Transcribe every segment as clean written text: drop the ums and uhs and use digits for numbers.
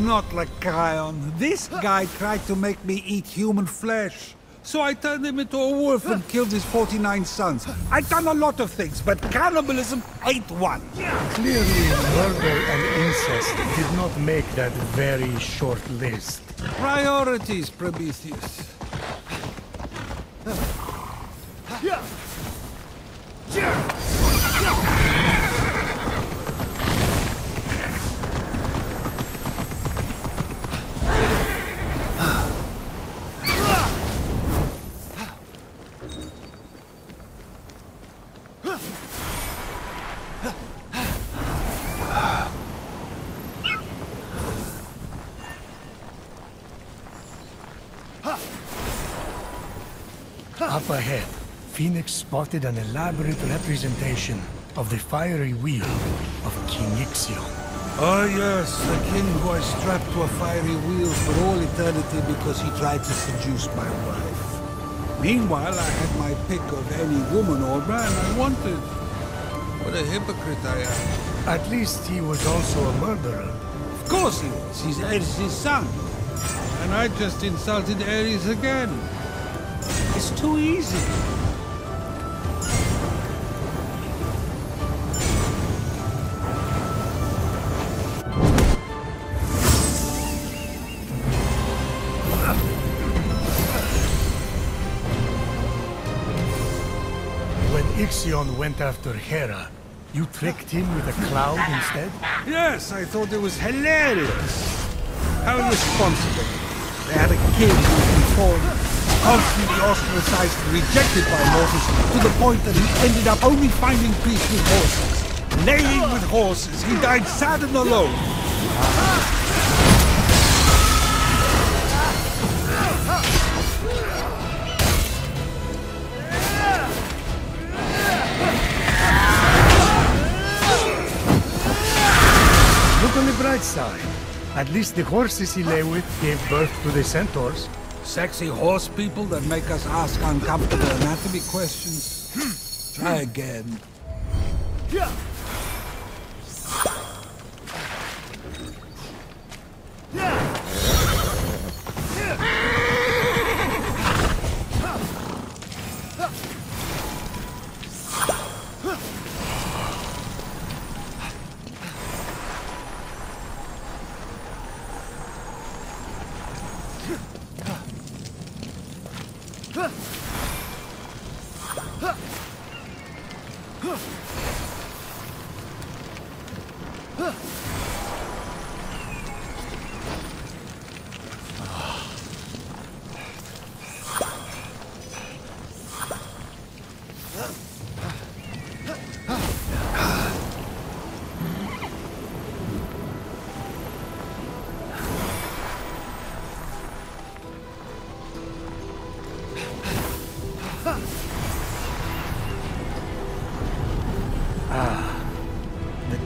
Not like Cryon. This guy tried to make me eat human flesh. So I turned him into a wolf and killed his 49 sons. I've done a lot of things, but cannibalism ain't one. Clearly, murder and incest did not make that very short list. Priorities, Prometheus. Up ahead, Phoenix spotted an elaborate representation of the fiery wheel of King Ixion. Oh yes, the king who I strapped to a fiery wheel for all eternity because he tried to seduce my wife. Meanwhile, I had my pick of any woman or man I wanted. What a hypocrite I am. At least he was also a murderer. Of course he was. He's Ares' son. And I just insulted Ares again. It's too easy. Ixion went after Hera, you tricked him with a cloud instead? Yes, I thought it was hilarious. How irresponsible. They had a kid who was deformed, constantly ostracized and rejected by mortals, to the point that he ended up only finding peace with horses. Laying with horses, he died sad and alone. Look on the bright side. At least the horses he lay with gave birth to the centaurs. Sexy horse people that make us ask uncomfortable anatomy questions. Try again.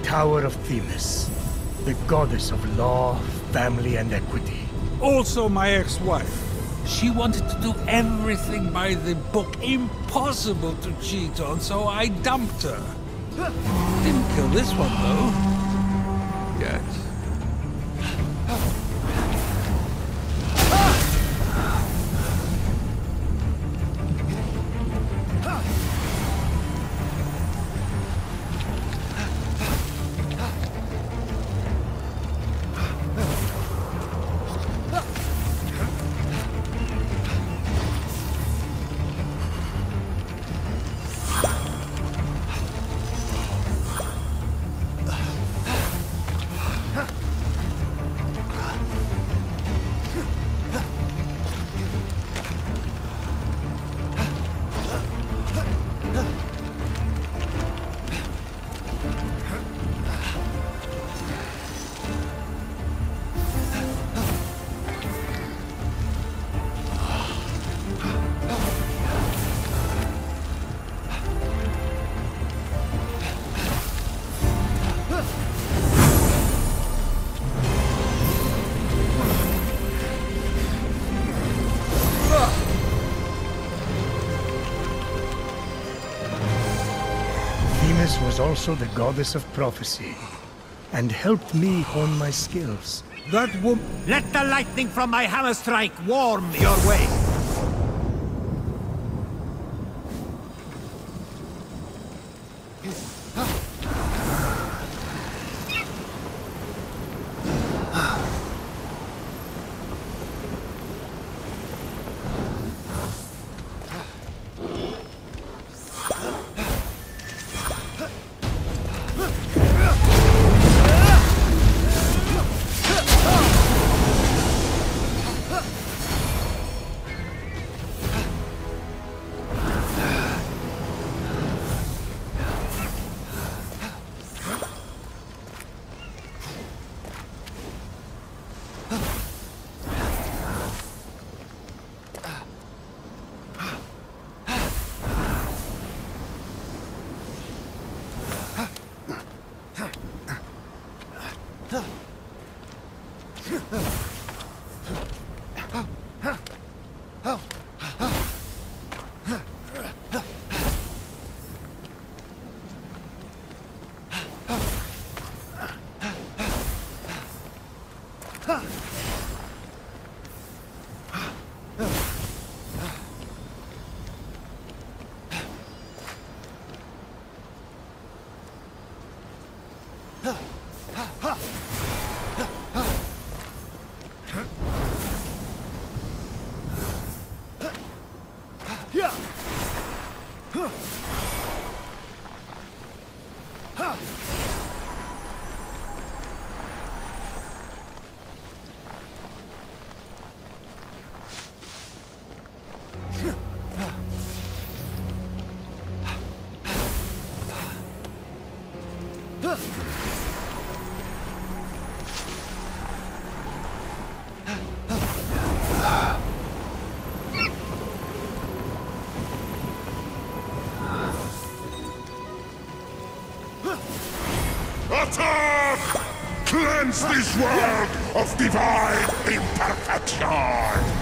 Tower of Themis, the goddess of law, family, and equity. Also my ex-wife. She wanted to do everything by the book. Impossible to cheat on, so I dumped her. Didn't kill this one, though. Yet. Was also the goddess of prophecy, and helped me hone my skills. That woman... Let the lightning from my hammer strike warm your way! cleanse this world of divine imperfection!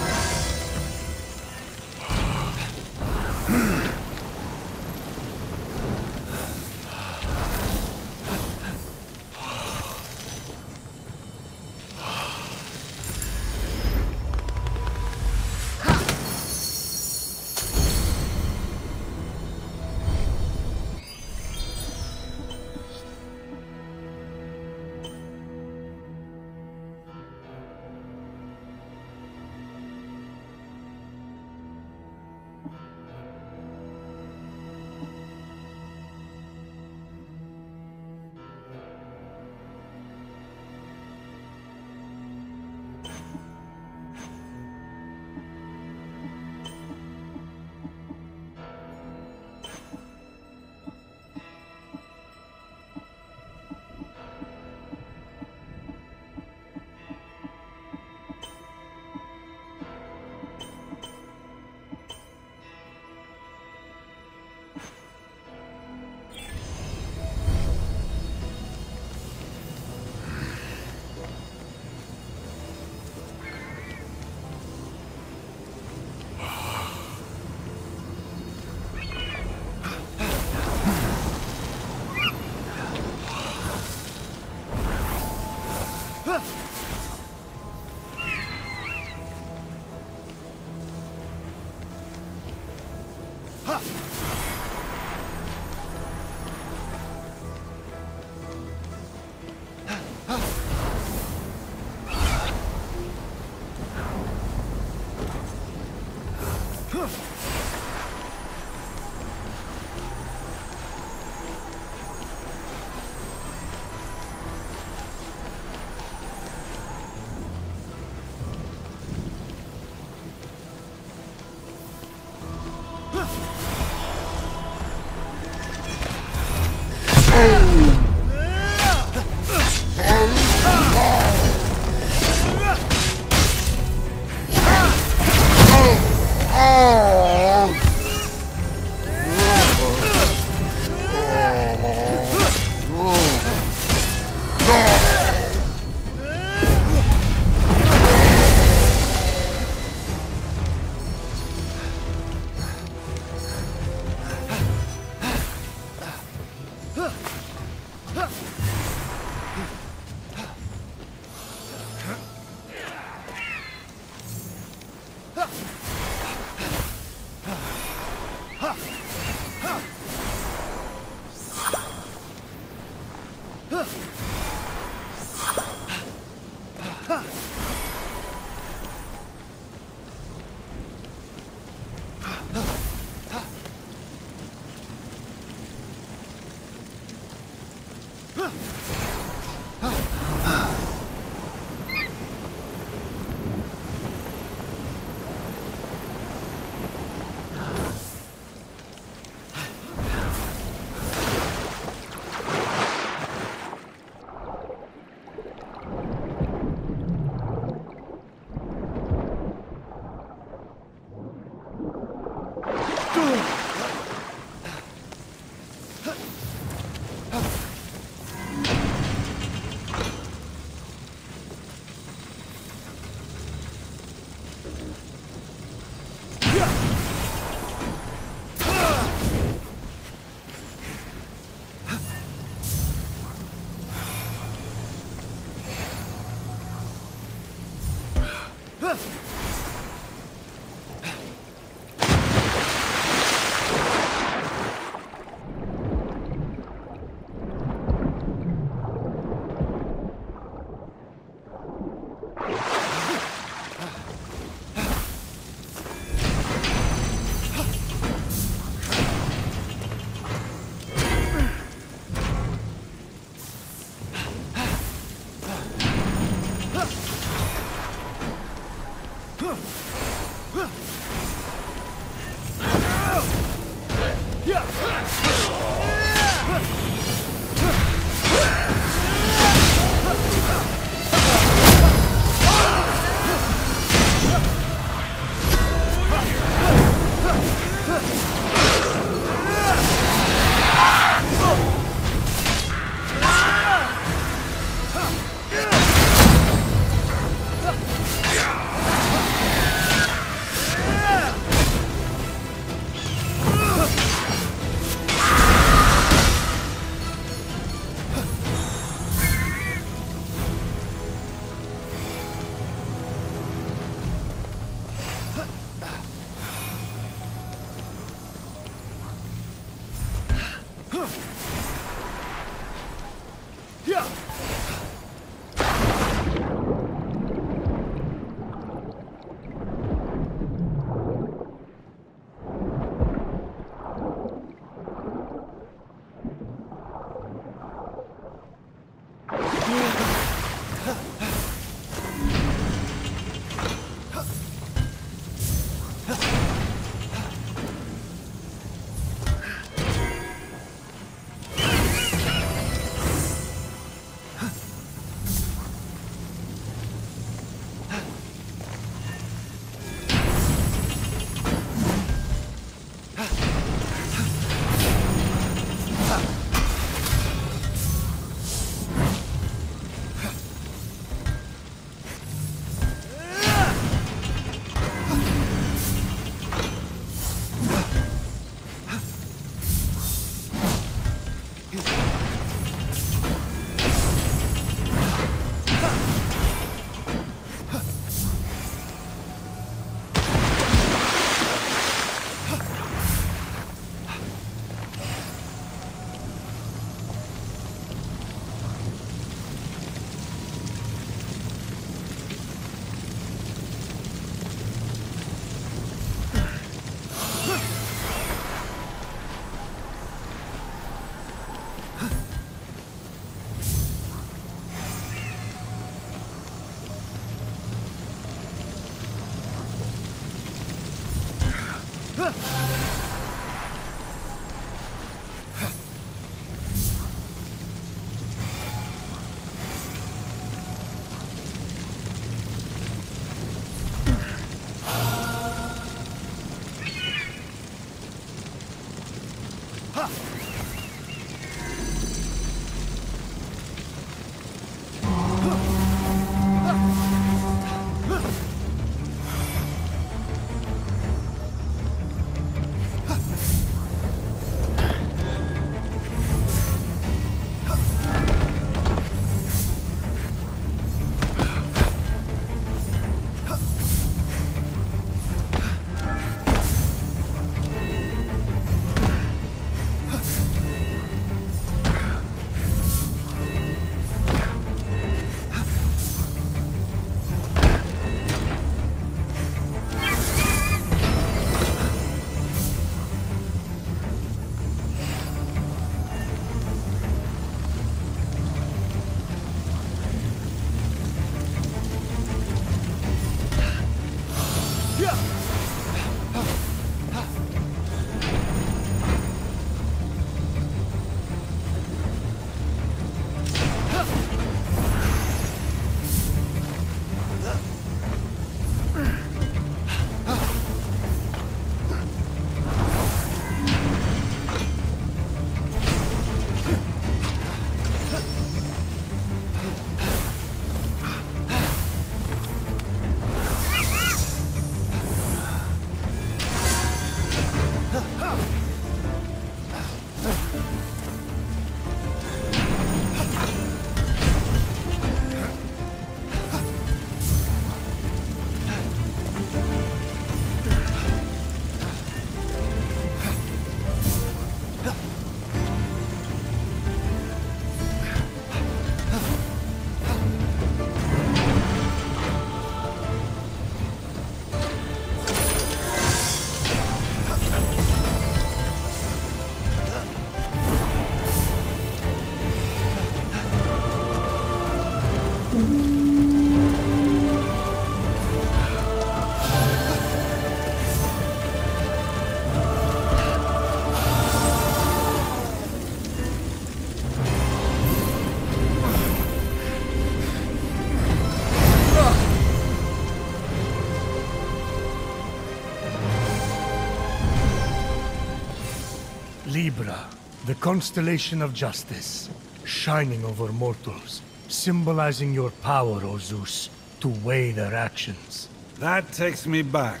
Libra, the constellation of justice, shining over mortals, symbolizing your power, O Zeus, to weigh their actions. That takes me back.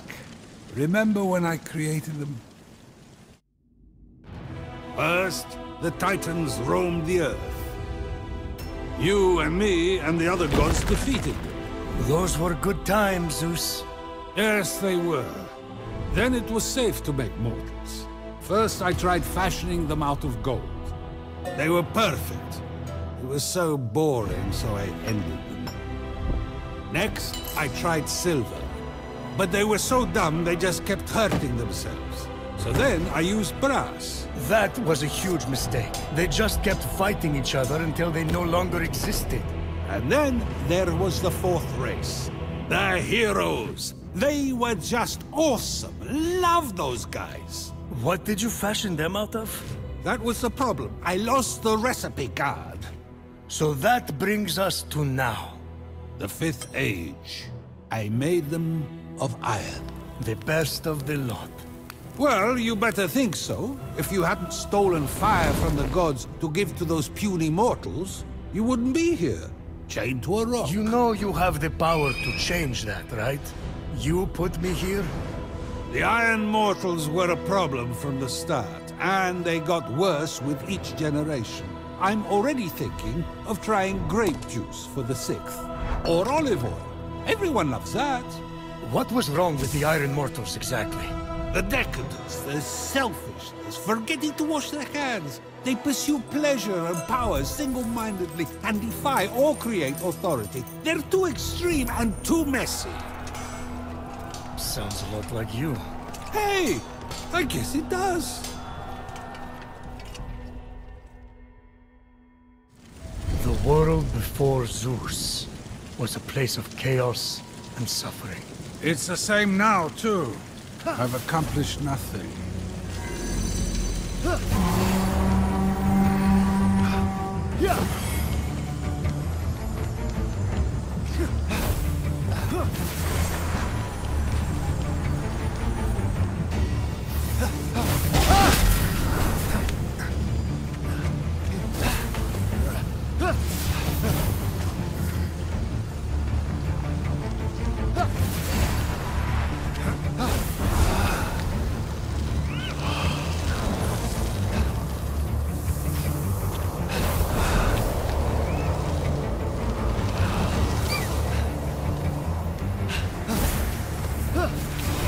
Remember when I created them? First, the Titans roamed the earth. You and me and the other gods defeated them. Those were good times, Zeus. Yes, they were. Then it was safe to make mortals. First, I tried fashioning them out of gold. They were perfect. It was so boring, so I ended them. Next, I tried silver. But they were so dumb, they just kept hurting themselves. So then, I used brass. That was a huge mistake. They just kept fighting each other until they no longer existed. And then, there was the fourth race. The heroes. They were just awesome. Love those guys. What did you fashion them out of? That was the problem. I lost the recipe card. So that brings us to now. The Fifth Age. I made them of iron. The best of the lot. Well, you better think so. If you hadn't stolen fire from the gods to give to those puny mortals, you wouldn't be here, chained to a rock. You know you have the power to change that, right? You put me here? The Iron Mortals were a problem from the start, and they got worse with each generation. I'm already thinking of trying grape juice for the 6th. Or olive oil. Everyone loves that. What was wrong with the Iron Mortals exactly? The decadence, the selfishness, forgetting to wash their hands. They pursue pleasure and power single-mindedly and defy or create authority. They're too extreme and too messy. Sounds a lot like you. Hey, I guess it does. The world before Zeus was a place of chaos and suffering. It's the same now, too. I've accomplished nothing.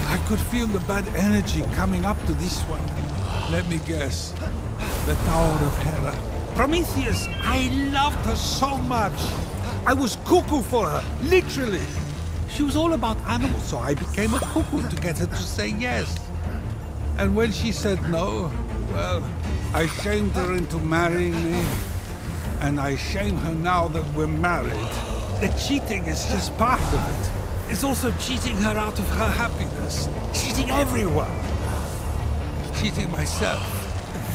I could feel the bad energy coming up to this one. Let me guess. The Tower of Hera. Prometheus, I loved her so much. I was cuckoo for her, literally. She was all about animals, so I became a cuckoo to get her to say yes. And when she said no, well, I shamed her into marrying me. And I shame her now that we're married. The cheating is just part of it. It's also cheating her out of her happiness. Cheating everyone. Cheating myself.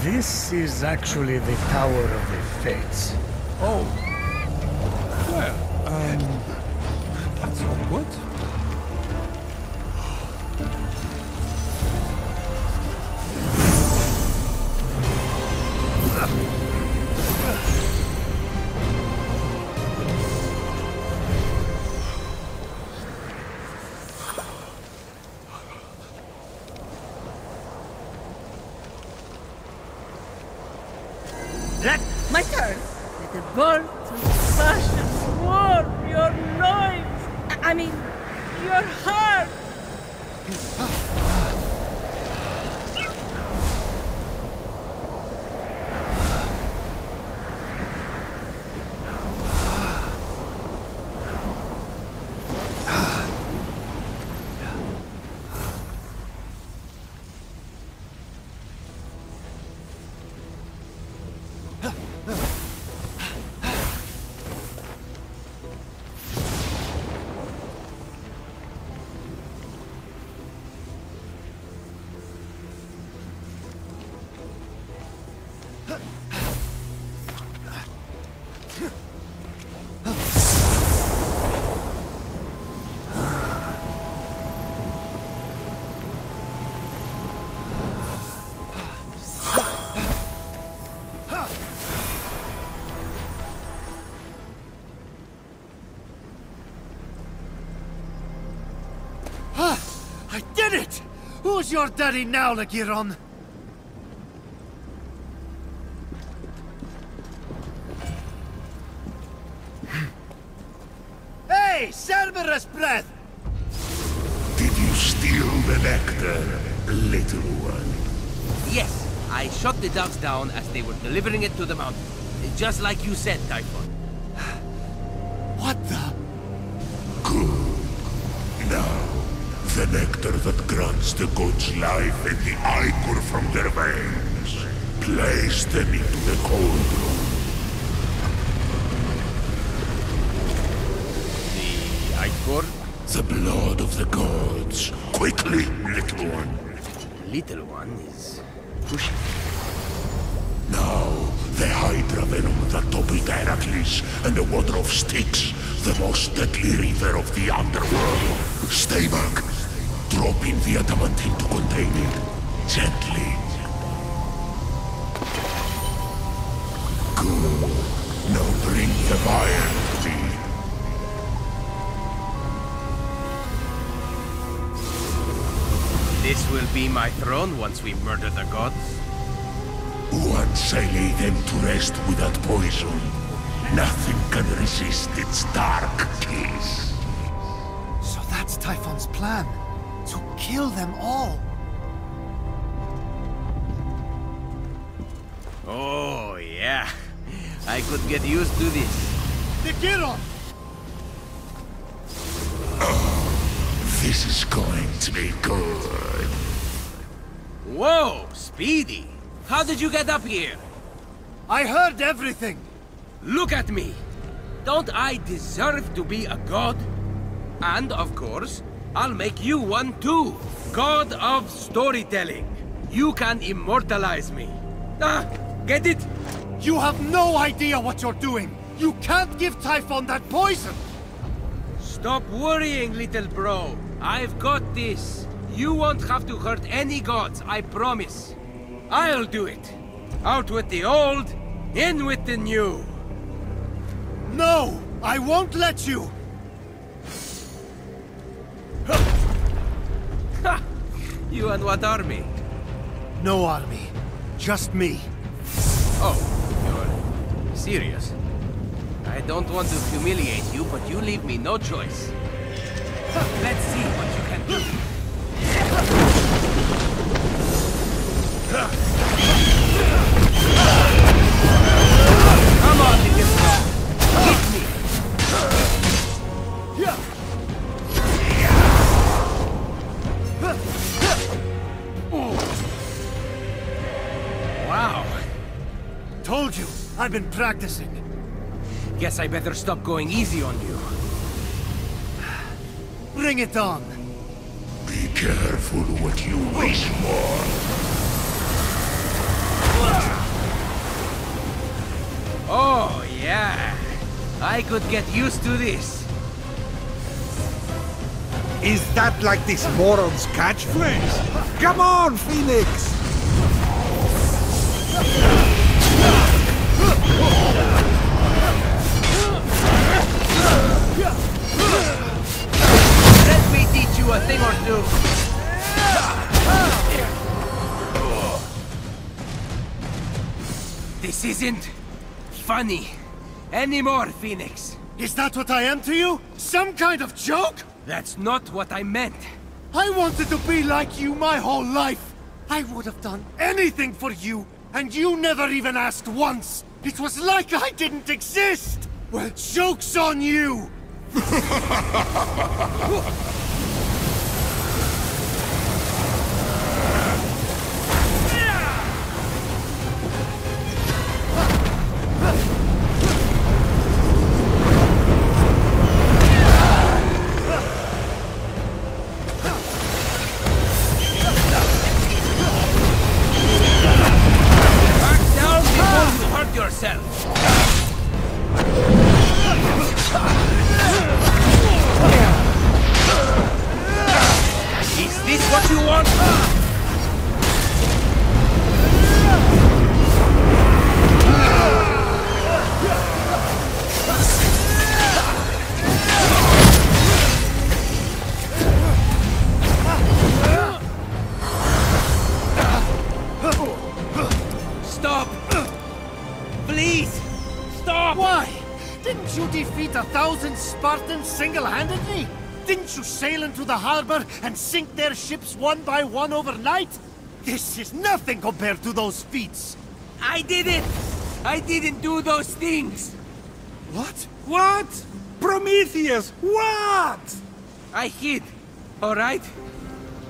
This is actually the Tower of the Fates. Oh. Well, that's awkward. My turn. Let the bolts of passion warm your loins. I mean, your heart. I did it! Who's your daddy now, Lagiron? Hey, Cerberus breath! Did you steal the nectar, little one? Yes, I shot the doves down as they were delivering it to the mountain. Just like you said, Typhon. What the? Good. Now, the nectar that grants the gods life and the ichor from their veins. Place them into the cauldron. The ichor? The blood of the gods. Quickly, little one. Little one is pushing. Now, the Hydra venom that toppled Heracles and the water of Styx, the most deadly river of the underworld. Stay back. Drop in the adamantine to contain it. Gently. Good. Now bring the fire to me. This will be my throne once we murder the gods. Once I lay them to rest with that poison, nothing can resist its dark kiss. So that's Typhon's plan. To kill them all. Oh, yeah. I could get used to this. Lagiron! This is going to be good. Whoa, Speedy! How did you get up here? I heard everything! Look at me! Don't I deserve to be a god? And, of course, I'll make you one too! God of storytelling. You can immortalize me. Get it? You have no idea what you're doing! You can't give Typhon that poison! Stop worrying, little bro. I've got this. You won't have to hurt any gods, I promise. I'll do it. Out with the old, in with the new. No! I won't let you! Ha! You and what army? No army. Just me. Oh, you're serious? I don't want to humiliate you, but you leave me no choice. Let's see what you can do. Come on, little bro. Hit me. Wow. Told you, I've been practicing. Guess I better stop going easy on you. Bring it on. Be careful what you wish for. Oh, yeah. I could get used to this. Is that like this moron's catchphrase? Come on, Phoenix! Let me teach you a thing or two. This isn't funny anymore, Phoenix. Is that what I am to you? Some kind of joke? That's not what I meant. I wanted to be like you my whole life. I would have done anything for you, and you never even asked once. It was like I didn't exist. Well, joke's on you. Yourself. Is this what you want? Stop! Please! Stop! Why? Didn't you defeat 1,000 Spartans single-handedly? Didn't you sail into the harbor and sink their ships one by one overnight? This is nothing compared to those feats. I did it! I didn't do those things! What? What? Prometheus, what? I hid, alright?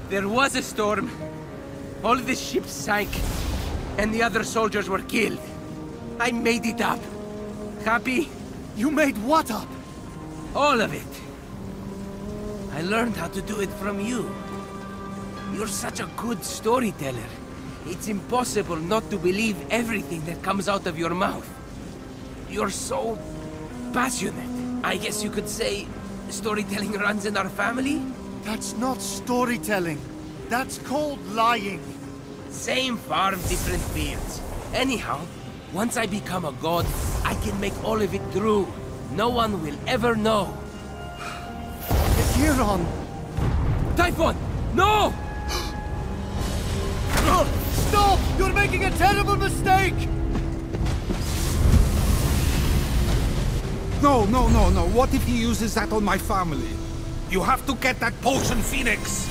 There was a storm. All the ships sank, and the other soldiers were killed. I made it up. Happy? You made what up? All of it. I learned how to do it from you. You're such a good storyteller. It's impossible not to believe everything that comes out of your mouth. You're so passionate. I guess you could say storytelling runs in our family? That's not storytelling. That's called lying. Same farm, different fields. Anyhow, once I become a god, I can make all of it true. No one will ever know. You're Typhon! No! Stop! You're making a terrible mistake! No. What if he uses that on my family? You have to get that potion, Phoenix!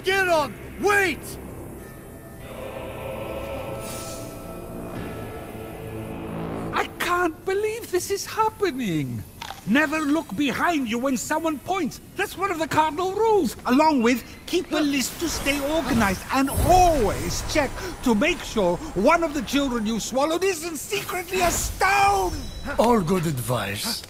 Giron! Wait! I can't believe this is happening. Never look behind you when someone points. That's one of the cardinal rules. Along with, keep a list to stay organized and always check to make sure one of the children you swallowed isn't secretly a stone. All good advice.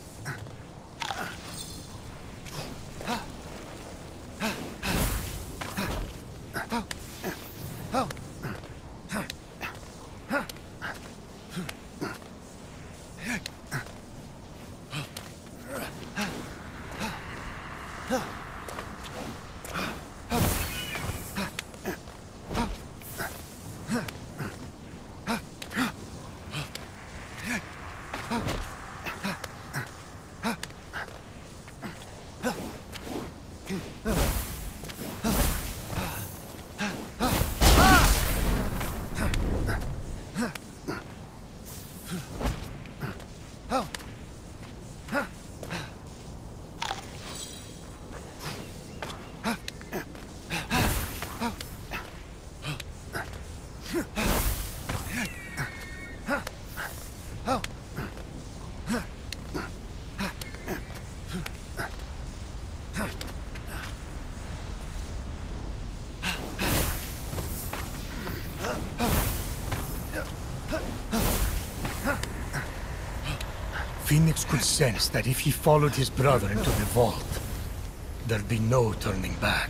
Phoenix could sense that if he followed his brother into the vault, there'd be no turning back.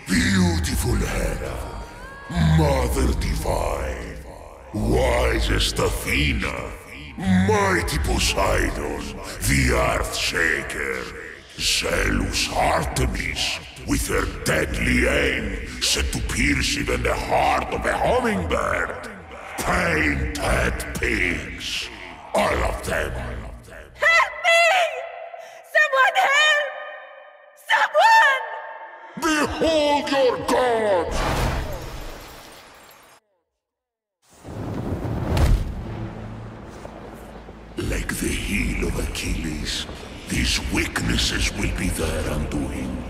Beautiful Hera, Mother Divine, wisest Athena, mighty Poseidon, the Earth-shaker, zealous Artemis, with her deadly aim set to pierce even the heart of a hummingbird, painted pigs, all of them. Help me! Someone help! Someone! Behold your god! Like the heel of Achilles, these weaknesses will be their undoing.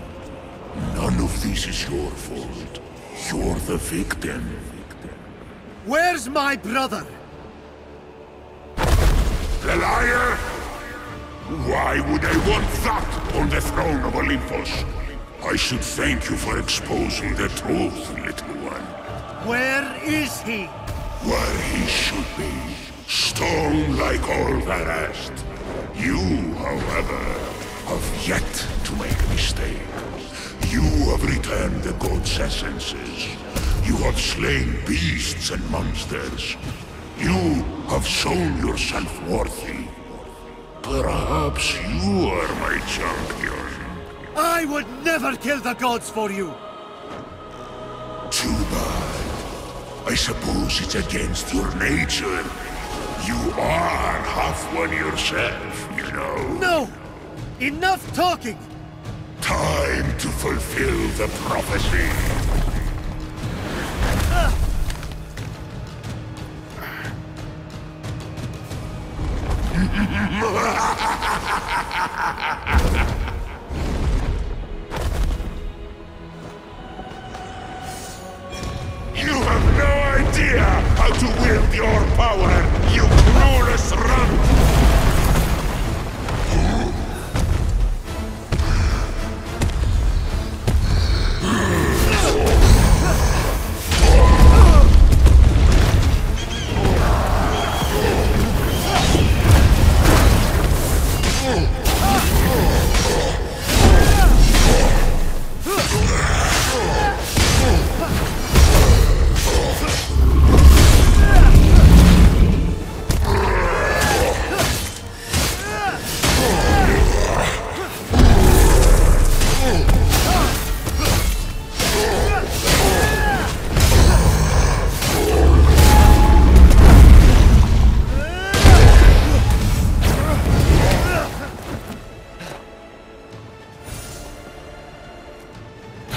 None of this is your fault. You're the victim. Where's my brother? The liar? Why would I want that on the throne of Olympus? I should thank you for exposing the truth, little one. Where is he? Where he should be. Stone like all the rest. You, however, have yet to make a mistake. You have returned the god's essences. You have slain beasts and monsters. You have shown yourself worthy. Perhaps you are my champion. I would never kill the gods for you! Too bad. I suppose it's against your nature. You are half one yourself, you know. No! Enough talking! Time to fulfill the prophecy. You have no idea how to wield your power, you clueless runt!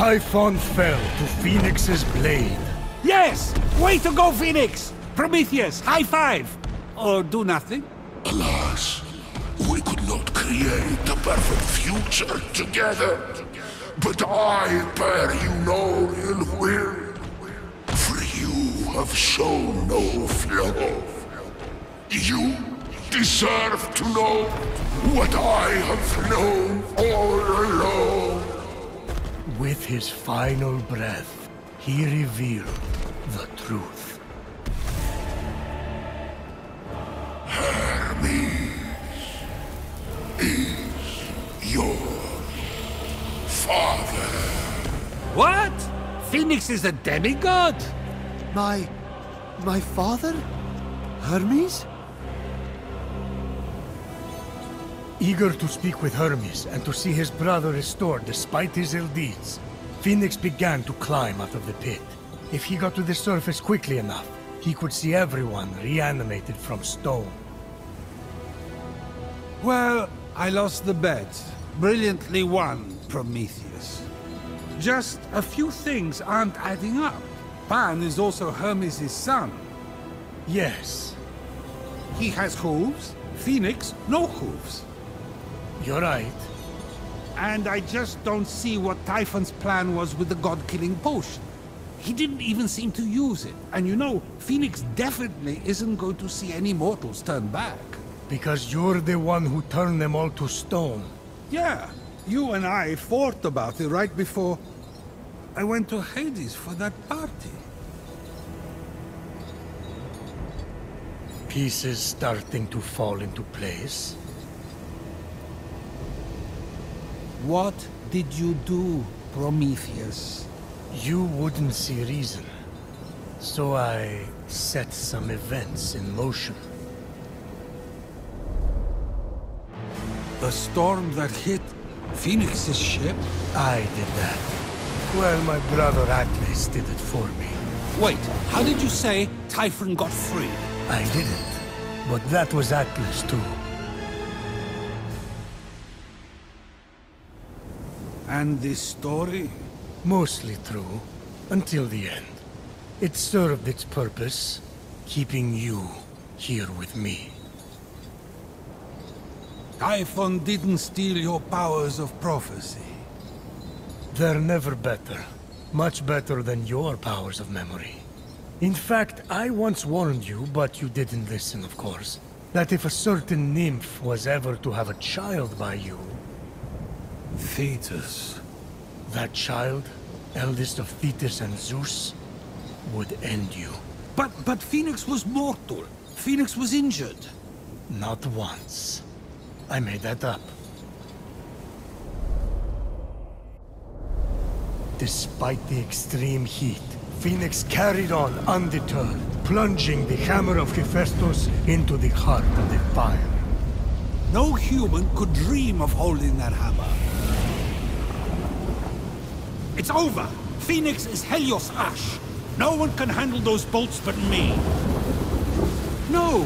Typhon fell to Phoenix's blade. Yes! Way to go, Phoenix! Prometheus, high five! Or do nothing? Alas, we could not create a perfect future together. But I bear you no ill will, for you have shown no flaw. You deserve to know what I have known all along. With his final breath, he revealed the truth. Hermes is your father. What? Phoenix is a demigod? My father? Hermes? Eager to speak with Hermes and to see his brother restored despite his ill deeds, Phoenix began to climb out of the pit. If he got to the surface quickly enough, he could see everyone reanimated from stone. Well, I lost the bet. Brilliantly won, Prometheus. Just a few things aren't adding up. Pan is also Hermes' son. Yes, He has hooves, Phoenix no hooves. you're right. And I just don't see what Typhon's plan was with the god-killing potion. He didn't even seem to use it. And you know, Phoenix definitely isn't going to see any mortals turn back. Because you're the one who turned them all to stone. Yeah, you and I fought about it right before I went to Hades for that party. Pieces starting to fall into place. What did you do, Prometheus? You wouldn't see reason. So I set some events in motion. The storm that hit Phoenix's ship? I did that. Well, my brother Achilles did it for me. Wait, how did you say Typhon got free? I didn't. But that was Achilles too. And this story? Mostly true. Until the end. It served its purpose, keeping you here with me. Typhon didn't steal your powers of prophecy. They're never better. Much better than your powers of memory. In fact, I once warned you, but you didn't listen, of course, that if a certain nymph was ever to have a child by you... Thetis. That child, eldest of Thetis and Zeus, would end you. But Phoenix was mortal. Phoenix was injured. Not once. I made that up. Despite the extreme heat, Phoenix carried on undeterred, plunging the hammer of Hephaestus into the heart of the fire. No human could dream of holding that hammer. It's over! Phoenix is Helios Ash. No one can handle those bolts but me. No!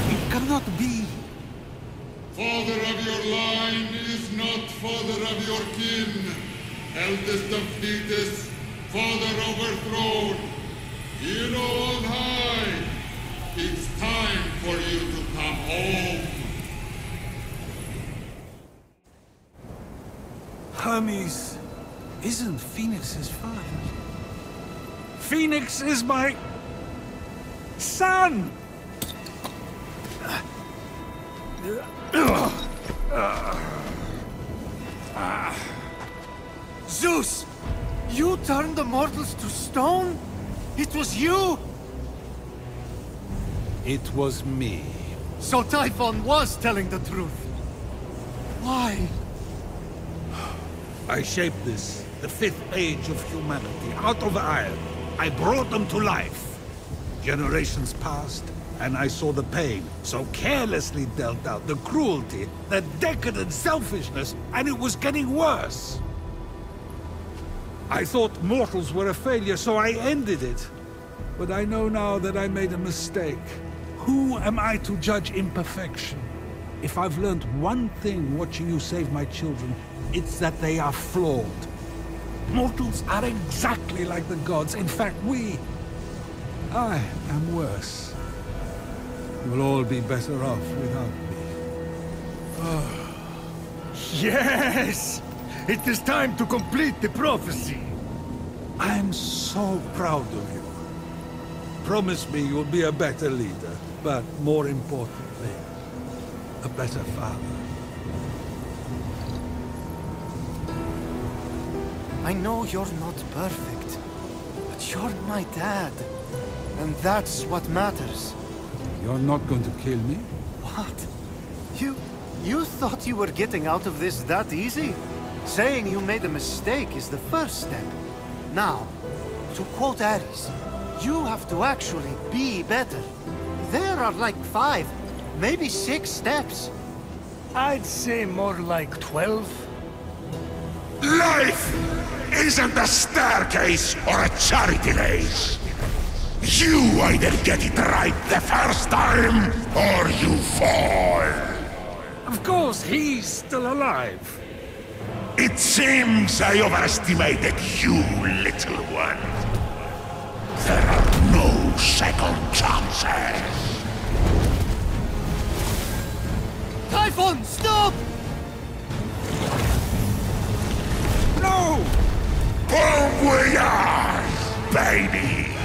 It cannot be. Father of your line is not father of your kin. Eldest of Thetis, father overthrown. Hero on high. It's time for you to come home. Hermes isn't Phoenix's father. Phoenix is my... son! Zeus! You turned the mortals to stone? It was you? It was me. So Typhon was telling the truth. Why? I shaped this, the fifth age of humanity, out of iron. I brought them to life. Generations passed, and I saw the pain, so carelessly dealt out, the cruelty, the decadent selfishness, and it was getting worse. I thought mortals were a failure, so I ended it. But I know now that I made a mistake. Who am I to judge imperfection? If I've learned one thing watching you save my children, it's that they are flawed. Mortals are exactly like the gods. In fact, I am worse. You'll all be better off without me. Yes! It is time to complete the prophecy. I'm so proud of you. Promise me you'll be a better leader, but more importantly, a better father. I know you're not perfect, but you're my dad. And that's what matters. You're not going to kill me? What? You thought you were getting out of this that easy? Saying you made a mistake is the first step. Now, to quote Ares, you have to actually be better. There are like 5, maybe 6 steps. I'd say more like 12. Life isn't a staircase or a charity race. You either get it right the first time, or you fall. Of course, he's still alive. It seems I overestimated you, little one. There are no second chances. Typhon, stop! No! Bon voyage, baby!